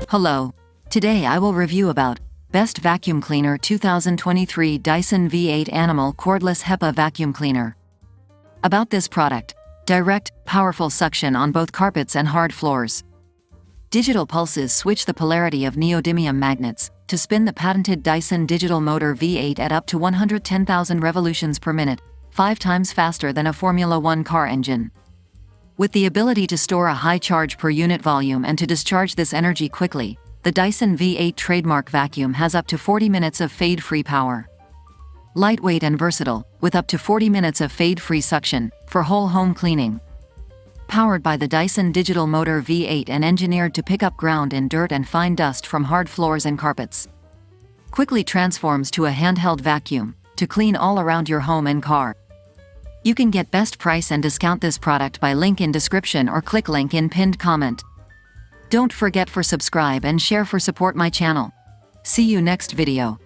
Hello. Today I will review about Best Vacuum Cleaner 2023 Dyson V8 Animal Cordless HEPA Vacuum Cleaner. About this product: direct, powerful suction on both carpets and hard floors. Digital pulses switch the polarity of neodymium magnets to spin the patented Dyson digital motor V8 at up to 110,000 revolutions per minute, 5 times faster than a Formula One car engine. With the ability to store a high charge per unit volume and to discharge this energy quickly, the Dyson V8 trademark vacuum has up to 40 minutes of fade-free power. Lightweight and versatile, with up to 40 minutes of fade-free suction for whole home cleaning. Powered by the Dyson digital motor V8 and engineered to pick up ground and dirt and fine dust from hard floors and carpets. Quickly transforms to a handheld vacuum to clean all around your home and car. You can get best price and discount this product by link in description or click link in pinned comment. Don't forget for subscribe and share for support my channel. See you next video.